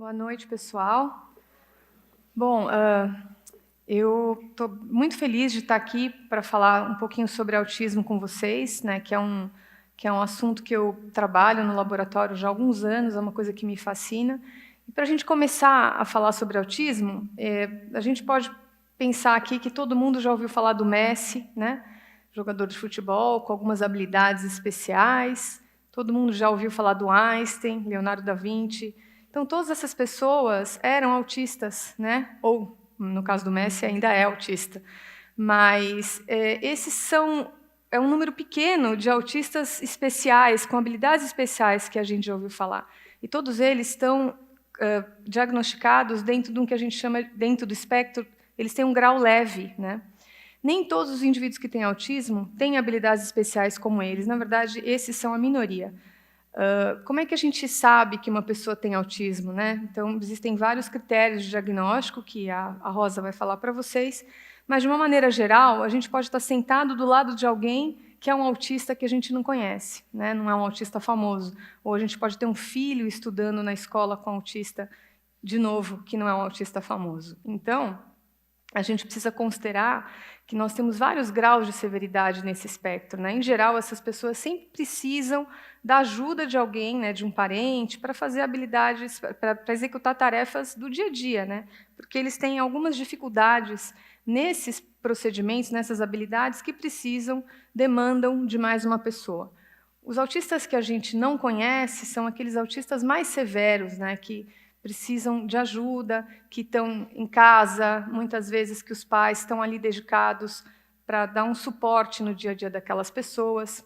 Boa noite, pessoal. Bom, eu estou muito feliz de estar aqui para falar um pouquinho sobre autismo com vocês, né, que é um assunto que eu trabalho no laboratório já há alguns anos, é uma coisa que me fascina. E para a gente começar a falar sobre autismo, a gente pode pensar aqui que todo mundo já ouviu falar do Messi, né, jogador de futebol com algumas habilidades especiais. Todo mundo já ouviu falar do Einstein, Leonardo da Vinci. Então, todas essas pessoas eram autistas, né? Ou, no caso do Messi, ainda é autista. Mas é um número pequeno de autistas especiais, com habilidades especiais que a gente já ouviu falar. E todos eles estão diagnosticados dentro de um que a gente chama, dentro do espectro, eles têm um grau leve, né? Nem todos os indivíduos que têm autismo têm habilidades especiais como eles. Na verdade, esses são a minoria. Como é que a gente sabe que uma pessoa tem autismo, né? Então, existem vários critérios de diagnóstico que a Rosa vai falar para vocês, mas, de uma maneira geral, a gente pode estar sentado do lado de alguém que é um autista que a gente não conhece, né? Não é um autista famoso. Ou a gente pode ter um filho estudando na escola com autista, de novo, que não é um autista famoso. Então, a gente precisa considerar que nós temos vários graus de severidade nesse espectro, né? Em geral, essas pessoas sempre precisam da ajuda de alguém, né, de um parente, para fazer habilidades, para executar tarefas do dia a dia, né? Porque eles têm algumas dificuldades nesses procedimentos, nessas habilidades que demandam de mais uma pessoa. Os autistas que a gente não conhece são aqueles autistas mais severos, né, que precisam de ajuda, que estão em casa, muitas vezes que os pais estão ali dedicados para dar um suporte no dia a dia daquelas pessoas,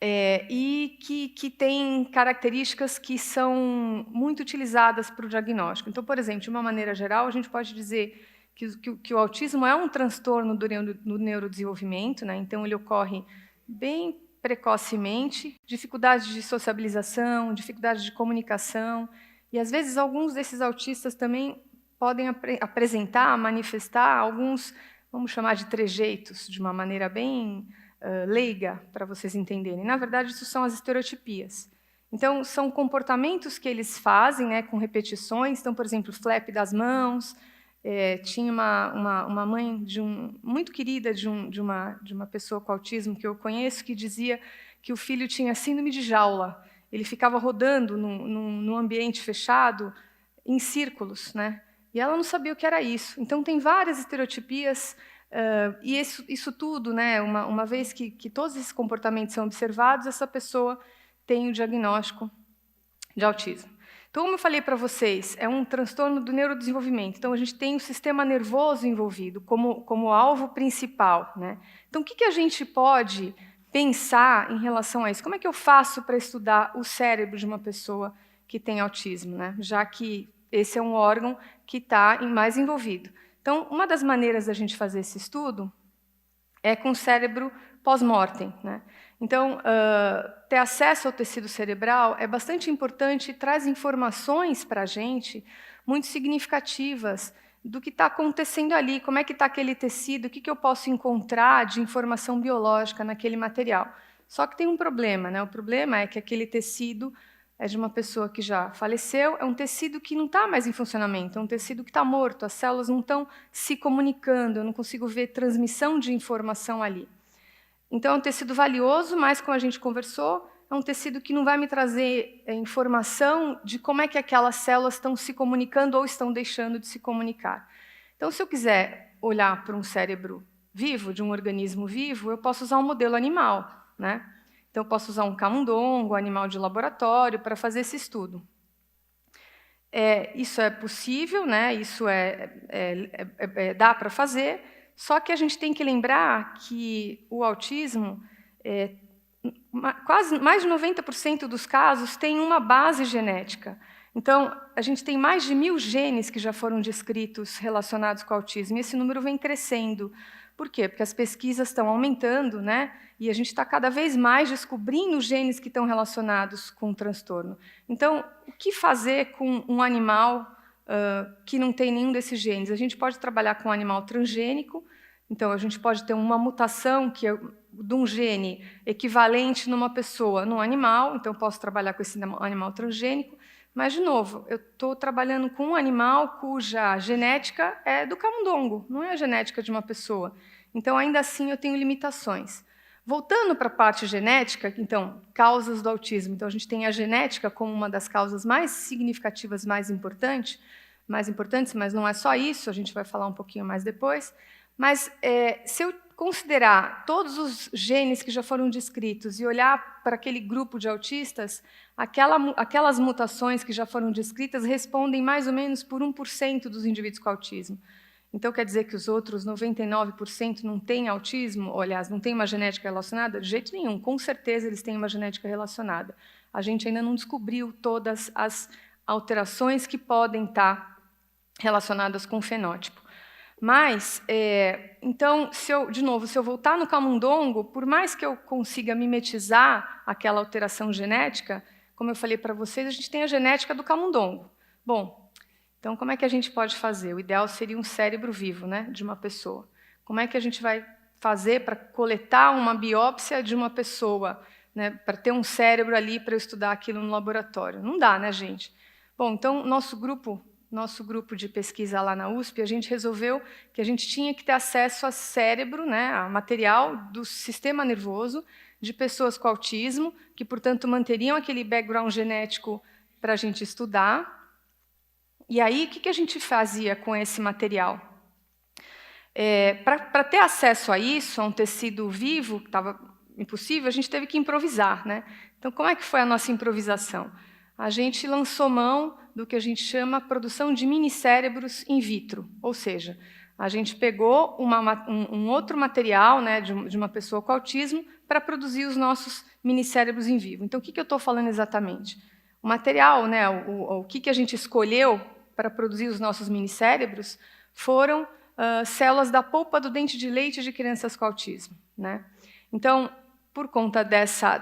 e que têm características que são muito utilizadas para o diagnóstico. Então, por exemplo, de uma maneira geral, a gente pode dizer que o autismo é um transtorno do neurodesenvolvimento, né? Então ele ocorre bem precocemente, dificuldades de sociabilização, dificuldades de comunicação, e às vezes alguns desses autistas também podem apresentar, manifestar alguns, vamos chamar de trejeitos, de uma maneira bem leiga, para vocês entenderem. Na verdade, isso são as estereotipias. Então, são comportamentos que eles fazem, né, com repetições. Então, por exemplo, flap das mãos. Tinha uma mãe muito querida de uma pessoa com autismo que eu conheço, que dizia que o filho tinha síndrome de jaula. Ele ficava rodando num ambiente fechado, em círculos, né? E ela não sabia o que era isso. Então, tem várias estereotipias, e isso tudo, né, uma vez que todos esses comportamentos são observados, essa pessoa tem o diagnóstico de autismo. Então, como eu falei para vocês, é um transtorno do neurodesenvolvimento. Então, a gente tem o sistema nervoso envolvido como alvo principal, né? Então, o que a gente pode pensar em relação a isso? Como é que eu faço para estudar o cérebro de uma pessoa que tem autismo, né? Já que esse é um órgão que está mais envolvido. Então, uma das maneiras da gente fazer esse estudo é com o cérebro pós-mortem, né? Então, ter acesso ao tecido cerebral é bastante importante e traz informações para a gente muito significativas do que está acontecendo ali, como é que está aquele tecido, o que eu posso encontrar de informação biológica naquele material. Só que tem um problema, né? O problema é que aquele tecido é de uma pessoa que já faleceu, é um tecido que não está mais em funcionamento, é um tecido que está morto, as células não estão se comunicando, eu não consigo ver transmissão de informação ali. Então, é um tecido valioso, mas, como a gente conversou, é um tecido que não vai me trazer informação de como é que aquelas células estão se comunicando ou estão deixando de se comunicar. Então, se eu quiser olhar para um cérebro vivo, de um organismo vivo, eu posso usar um modelo animal, né? Então, eu posso usar um camundongo, animal de laboratório, para fazer esse estudo. Isso é possível, né? Isso dá para fazer, só que a gente tem que lembrar que o autismo, quase mais de 90% dos casos, tem uma base genética. Então, a gente tem mais de 1000 genes que já foram descritos relacionados com o autismo, e esse número vem crescendo. Por quê? Porque as pesquisas estão aumentando, né? E a gente está cada vez mais descobrindo genes que estão relacionados com o transtorno. Então, o que fazer com um animal que não tem nenhum desses genes? A gente pode trabalhar com um animal transgênico, então a gente pode ter uma mutação que é de um gene equivalente numa pessoa, num animal, então posso trabalhar com esse animal transgênico, Mas, de novo, eu estou trabalhando com um animal cuja genética é do camundongo, não é a genética de uma pessoa. Então, ainda assim, eu tenho limitações. Voltando para a parte genética, então, causas do autismo. Então, a gente tem a genética como uma das causas mais significativas, mais importantes, mas não é só isso, a gente vai falar um pouquinho mais depois. Mas, se eu considerar todos os genes que já foram descritos e olhar para aquele grupo de autistas, aquelas mutações que já foram descritas respondem mais ou menos por 1% dos indivíduos com autismo. Então, quer dizer que os outros 99% não têm autismo? Ou, aliás, não têm uma genética relacionada? De jeito nenhum, com certeza eles têm uma genética relacionada. A gente ainda não descobriu todas as alterações que podem estar relacionadas com o fenótipo. Mas, então, de novo, se eu voltar no camundongo, por mais que eu consiga mimetizar aquela alteração genética, como eu falei para vocês, a gente tem a genética do camundongo. Bom, então, como é que a gente pode fazer? O ideal seria um cérebro vivo, né, de uma pessoa. Como é que a gente vai fazer para coletar uma biópsia de uma pessoa, né, para ter um cérebro ali para eu estudar aquilo no laboratório? Não dá, né, gente? Bom, então, nosso grupo de pesquisa lá na USP, a gente resolveu que a gente tinha que ter acesso a cérebro, né, a material do sistema nervoso de pessoas com autismo, que, portanto, manteriam aquele background genético para a gente estudar. E aí, o que a gente fazia com esse material? Para ter acesso a isso, a um tecido vivo, que estava impossível, a gente teve que improvisar, né? Então, como é que foi a nossa improvisação? A gente lançou mão do que a gente chama produção de minicérebros in vitro, ou seja, a gente pegou um outro material, né, de uma pessoa com autismo para produzir os nossos minicérebros em vivo. Então, o que eu estou falando exatamente? O material, né, o que a gente escolheu para produzir os nossos minicérebros foram células da polpa do dente de leite de crianças com autismo, né? Então, por conta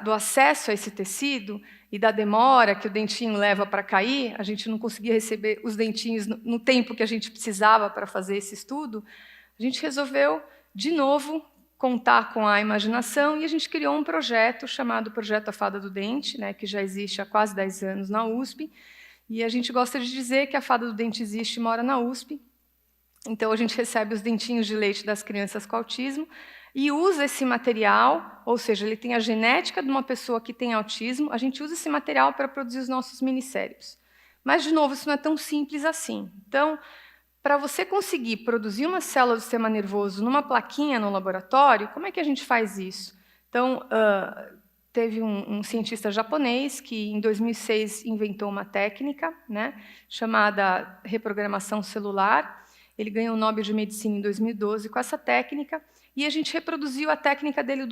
do acesso a esse tecido e da demora que o dentinho leva para cair, a gente não conseguia receber os dentinhos no tempo que a gente precisava para fazer esse estudo, a gente resolveu, de novo, contar com a imaginação e a gente criou um projeto chamado Projeto A Fada do Dente, né, que já existe há quase 10 anos na USP, e a gente gosta de dizer que a Fada do Dente existe e mora na USP. Então, a gente recebe os dentinhos de leite das crianças com autismo e usa esse material, ou seja, ele tem a genética de uma pessoa que tem autismo, a gente usa esse material para produzir os nossos minicérebros. Mas, de novo, isso não é tão simples assim. Então, para você conseguir produzir uma célula do sistema nervoso numa plaquinha no laboratório, como é que a gente faz isso? Então, teve um cientista japonês que, em 2006, inventou uma técnica, né, chamada reprogramação celular. Ele ganhou o Nobel de Medicina em 2012 com essa técnica, e a gente reproduziu a técnica dele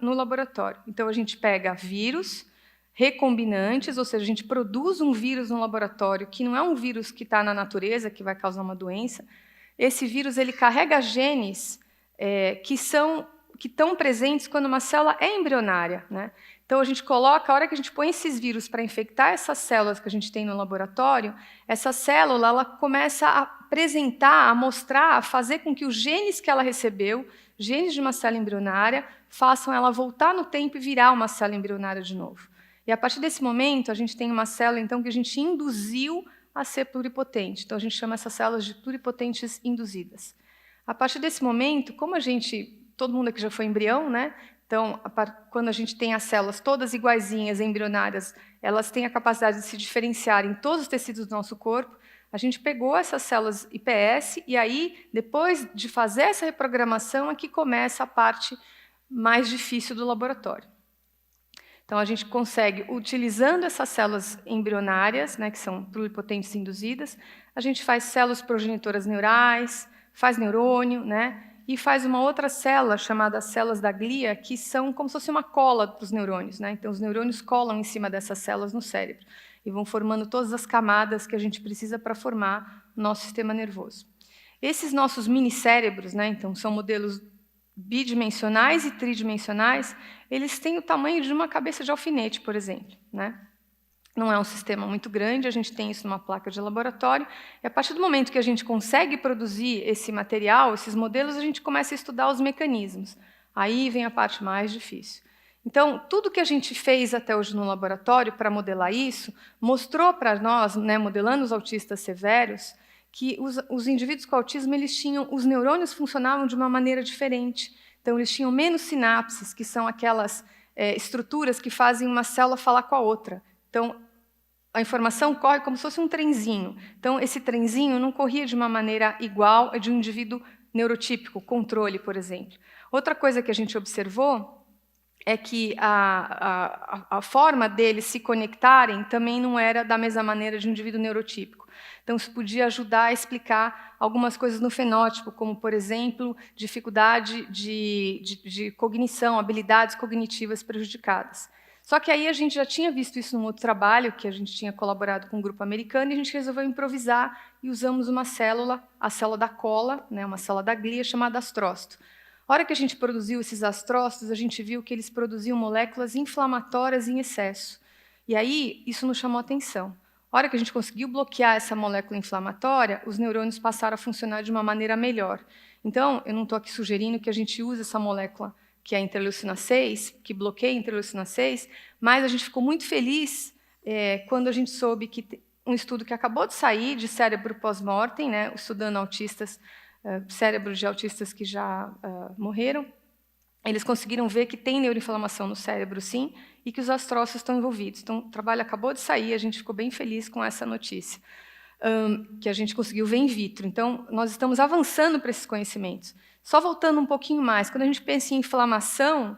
no laboratório. Então, a gente pega vírus recombinantes, ou seja, a gente produz um vírus no laboratório, que não é um vírus que está na natureza, que vai causar uma doença. Esse vírus ele carrega genes que estão presentes quando uma célula é embrionária, né? Então, a gente coloca, a hora que a gente põe esses vírus para infectar essas células que a gente tem no laboratório, essa célula ela começa a apresentar, a mostrar, a fazer com que os genes que ela recebeu, genes de uma célula embrionária, façam ela voltar no tempo e virar uma célula embrionária de novo. E, a partir desse momento, a gente tem uma célula então, que a gente induziu a ser pluripotente. Então, a gente chama essas células de pluripotentes induzidas. A partir desse momento, como todo mundo aqui já foi embrião, né? Então, quando a gente tem as células todas iguaizinhas, embrionárias, elas têm a capacidade de se diferenciar em todos os tecidos do nosso corpo. A gente pegou essas células IPS e aí, depois de fazer essa reprogramação, é que começa a parte mais difícil do laboratório. Então, a gente consegue, utilizando essas células embrionárias, né, que são pluripotentes induzidas, a gente faz células progenitoras neurais, faz neurônio, né, e faz uma outra célula, chamada células da glia, que são como se fosse uma cola para os neurônios, né? Então, os neurônios colam em cima dessas células no cérebro e vão formando todas as camadas que a gente precisa para formar o nosso sistema nervoso. Esses nossos minicérebros, né, então, são modelos bidimensionais e tridimensionais, eles têm o tamanho de uma cabeça de alfinete, por exemplo, né? Não é um sistema muito grande, a gente tem isso numa placa de laboratório, e a partir do momento que a gente consegue produzir esse material, esses modelos, a gente começa a estudar os mecanismos. Aí vem a parte mais difícil. Então, tudo que a gente fez até hoje no laboratório para modelar isso, mostrou para nós, né, modelando os autistas severos, que os indivíduos com autismo, os neurônios funcionavam de uma maneira diferente. Então, eles tinham menos sinapses, que são aquelas estruturas que fazem uma célula falar com a outra. Então, a informação corre como se fosse um trenzinho. Então, esse trenzinho não corria de uma maneira igual a de um indivíduo neurotípico, controle, por exemplo. Outra coisa que a gente observou é que a forma deles se conectarem também não era da mesma maneira de um indivíduo neurotípico. Então, isso podia ajudar a explicar algumas coisas no fenótipo, como, por exemplo, dificuldade de cognição, habilidades cognitivas prejudicadas. Só que aí a gente já tinha visto isso num outro trabalho, que a gente tinha colaborado com um grupo americano, e a gente resolveu improvisar e usamos uma célula, a célula da cola, né, uma célula da glia chamada astrócito. A hora que a gente produziu esses astrócitos, a gente viu que eles produziam moléculas inflamatórias em excesso. E aí, isso nos chamou a atenção. A hora que a gente conseguiu bloquear essa molécula inflamatória, os neurônios passaram a funcionar de uma maneira melhor. Então, eu não estou aqui sugerindo que a gente use essa molécula que é a interleucina 6, que bloqueia a interleucina 6, mas a gente ficou muito feliz quando a gente soube que um estudo que acabou de sair de cérebro pós-mortem, né, estudando autistas, cérebros de autistas que já morreram, eles conseguiram ver que tem neuroinflamação no cérebro, sim, e que os astrócitos estão envolvidos. Então, o trabalho acabou de sair, a gente ficou bem feliz com essa notícia, que a gente conseguiu ver in vitro. Então, nós estamos avançando para esses conhecimentos. Só voltando um pouquinho mais, quando a gente pensa em inflamação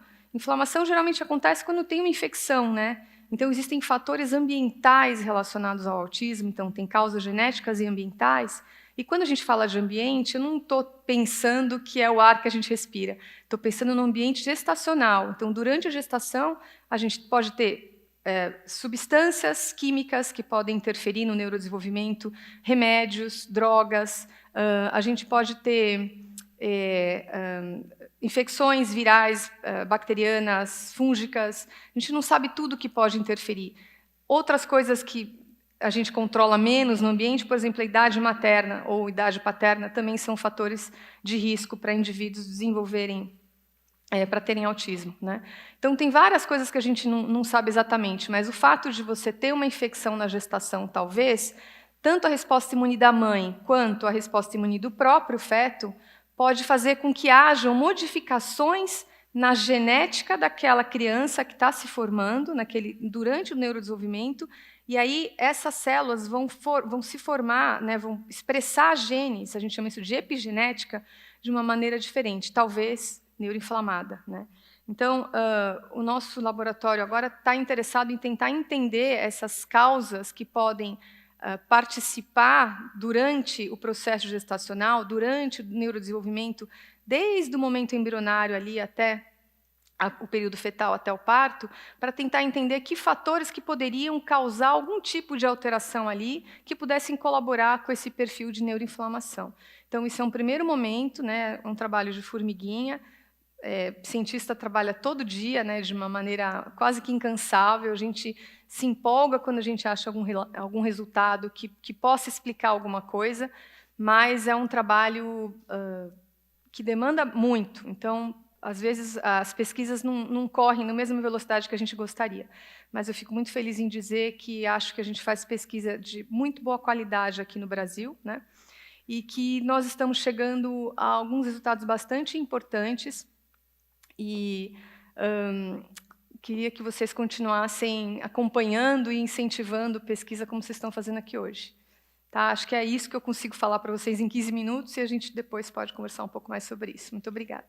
geralmente acontece quando tem uma infecção, né? Então, existem fatores ambientais relacionados ao autismo, então tem causas genéticas e ambientais. E quando a gente fala de ambiente, eu não estou pensando que é o ar que a gente respira. Estou pensando no ambiente gestacional. Então, durante a gestação, a gente pode ter substâncias químicas que podem interferir no neurodesenvolvimento, remédios, drogas, a gente pode ter infecções virais, bacterianas, fúngicas. A gente não sabe tudo que pode interferir. Outras coisas que a gente controla menos no ambiente, por exemplo, a idade materna ou idade paterna, também são fatores de risco para indivíduos desenvolverem, para terem autismo, né? Então, tem várias coisas que a gente não sabe exatamente, mas o fato de você ter uma infecção na gestação, talvez, tanto a resposta imune da mãe quanto a resposta imune do próprio feto pode fazer com que hajam modificações na genética daquela criança que está se formando durante o neurodesenvolvimento, e aí essas células vão se formar, né, vão expressar genes, a gente chama isso de epigenética, de uma maneira diferente, talvez neuroinflamada, né? Então, o nosso laboratório agora está interessado em tentar entender essas causas que podem participar durante o processo gestacional, durante o neurodesenvolvimento, desde o momento embrionário ali até o período fetal, até o parto, para tentar entender que fatores que poderiam causar algum tipo de alteração ali que pudessem colaborar com esse perfil de neuroinflamação. Então, isso é um primeiro momento, né, um trabalho de formiguinha. Cientista trabalha todo dia, né, de uma maneira quase que incansável. A gente se empolga quando a gente acha algum resultado que possa explicar alguma coisa, mas é um trabalho que demanda muito. Então, às vezes, as pesquisas não correm na mesma velocidade que a gente gostaria. Mas eu fico muito feliz em dizer que acho que a gente faz pesquisa de muito boa qualidade aqui no Brasil, né, e que nós estamos chegando a alguns resultados bastante importantes. E queria que vocês continuassem acompanhando e incentivando pesquisa como vocês estão fazendo aqui hoje. Tá? Acho que é isso que eu consigo falar para vocês em 15 minutos e a gente depois pode conversar um pouco mais sobre isso. Muito obrigada.